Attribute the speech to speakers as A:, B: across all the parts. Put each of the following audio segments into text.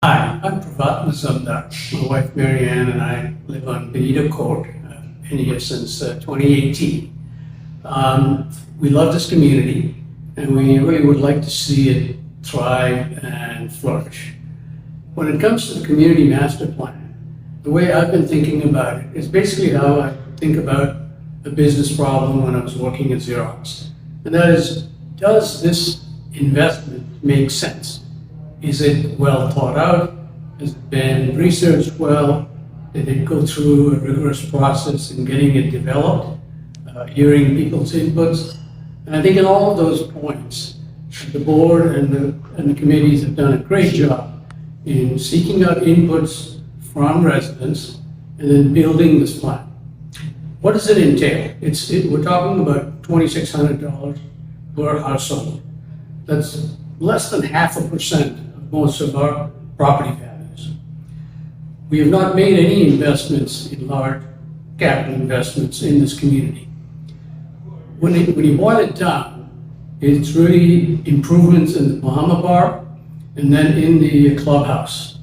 A: Hi, I'm Pravat Mazumdar. My wife Mary Ann and I live on Benito Court, been here since 2018. We love this community and we really would like to see it thrive and flourish. When it comes to the community master plan, the way I've been thinking about it is basically how I think about a business problem when I was working at Xerox. And that is, does this investment make sense? Is it well thought out? Has it been researched well? Did it go through a rigorous process in getting it developed, hearing people's inputs? And I think in all of those points, the board and the committees have done a great job in seeking out inputs from residents and then building this plan. What does it entail? We're talking about $2,600 per household. That's less than 0.5% of most of our property values. We have not made any investments in large capital investments in this community. When you boil it down, it's really improvements in the Bahama Bar and then in the clubhouse.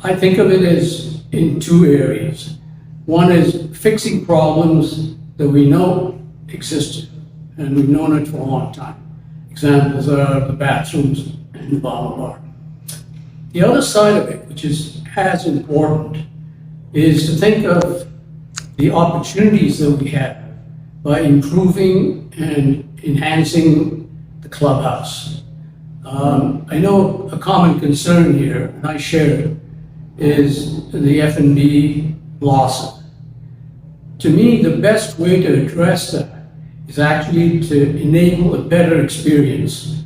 A: I think of it as in two areas. One is fixing problems that we know existed, and we've known it for a long time. Examples are the bathrooms and the Bahama Bar. The other side of it, which is as important, is to think of the opportunities that we have by improving and enhancing the clubhouse. I know a common concern here, and I share it, is the F&B losses. To me, the best way to address that is actually to enable a better experience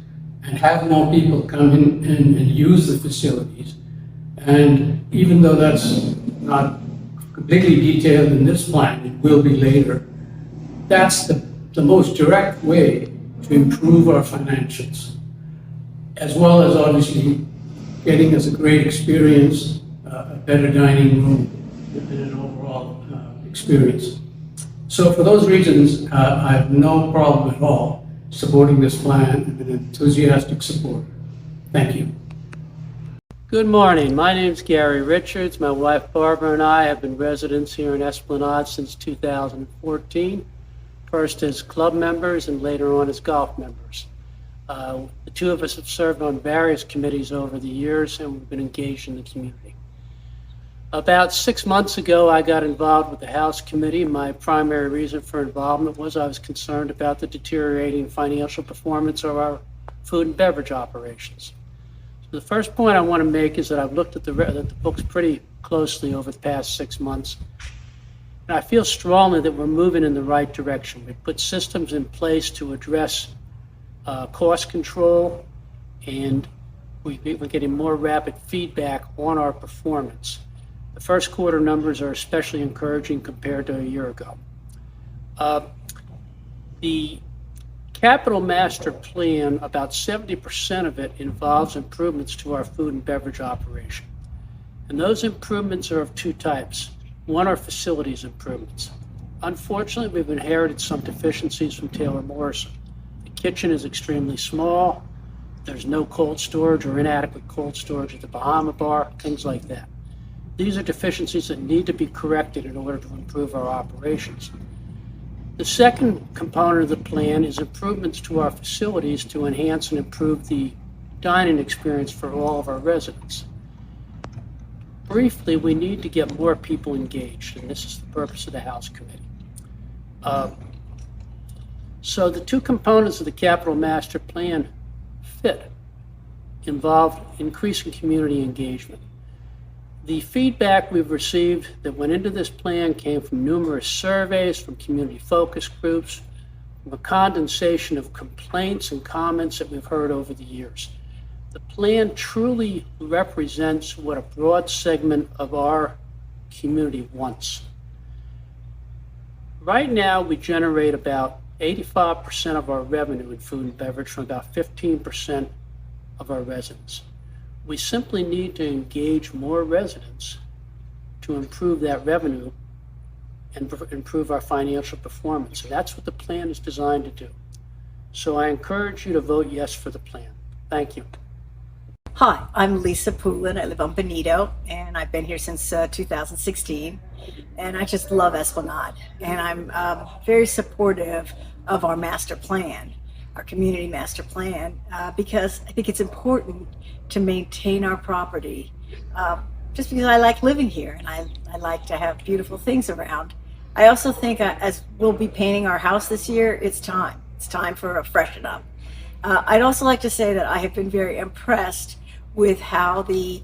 A: and have more people come in and use the facilities. And even though that's not completely detailed in this plan, it will be later, that's the most direct way to improve our financials, as well as obviously getting us a great experience, a better dining room, and an overall experience. So for those reasons, I have no problem at all supporting this plan. I'm an enthusiastic supporter. Thank you.
B: Good morning. My name is Gary Richards. My wife Barbara and I have been residents here in Esplanade since 2014, first as club members and later on as golf members. The two of us have served on various committees over the years and we've been engaged in the community. About 6 months ago, I got involved with the House Committee. My primary reason for involvement was I was concerned about the deteriorating financial performance of our food and beverage operations. So the first point I want to make is that I've looked at the books pretty closely over the past 6 months. And I feel strongly that we're moving in the right direction. We've put systems in place to address cost control, and we're getting more rapid feedback on our performance. The first quarter numbers are especially encouraging compared to a year ago. The Capital Master Plan, about 70% of it involves improvements to our food and beverage operation. And those improvements are of two types. One are facilities improvements. Unfortunately, we've inherited some deficiencies from Taylor Morrison. The kitchen is extremely small. There's no cold storage or inadequate cold storage at the Bahama Bar, things like that. These are deficiencies that need to be corrected in order to improve our operations. The second component of the plan is improvements to our facilities to enhance and improve the dining experience for all of our residents. Briefly, we need to get more people engaged, and this is the purpose of the House Committee. So the two components of the Capital Master Plan involve increasing community engagement. The feedback we've received that went into this plan came from numerous surveys, from community focus groups, from a condensation of complaints and comments that we've heard over the years. The plan truly represents what a broad segment of our community wants. Right now, we generate about 85% of our revenue in food and beverage from about 15% of our residents. We simply need to engage more residents to improve that revenue and improve our financial performance. And that's what the plan is designed to do. So I encourage you to vote yes for the plan. Thank you.
C: Hi, I'm Lisa Poulin. I live on Bonito, and I've been here since 2016. And I just love Esplanade. And I'm very supportive of our master plan, our community master plan, because I think it's important to maintain our property. Just because I like living here and I like to have beautiful things around. I also think as we'll be painting our house this year, it's time. It's time for a freshen up. I'd also like to say that I have been very impressed with how the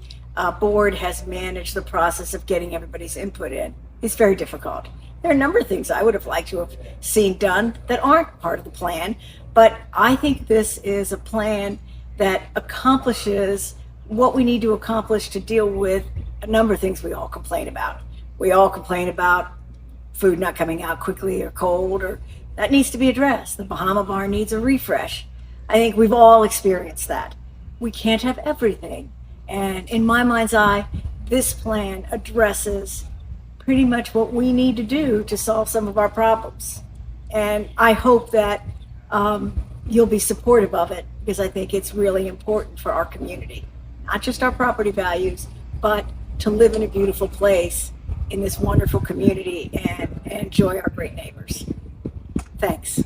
C: board has managed the process of getting everybody's input in. It's very difficult. There are a number of things I would have liked to have seen done that aren't part of the plan, but I think this is a plan that accomplishes what we need to accomplish to deal with a number of things we all complain about. We all complain about food not coming out quickly or cold, or that needs to be addressed. The Bahama Bar needs a refresh. I think we've all experienced that. We can't have everything. And in my mind's eye, this plan addresses pretty much what we need to do to solve some of our problems. And I hope that you'll be supportive of it, because I think it's really important for our community. Not just our property values, but to live in a beautiful place in this wonderful community and enjoy our great neighbors. Thanks.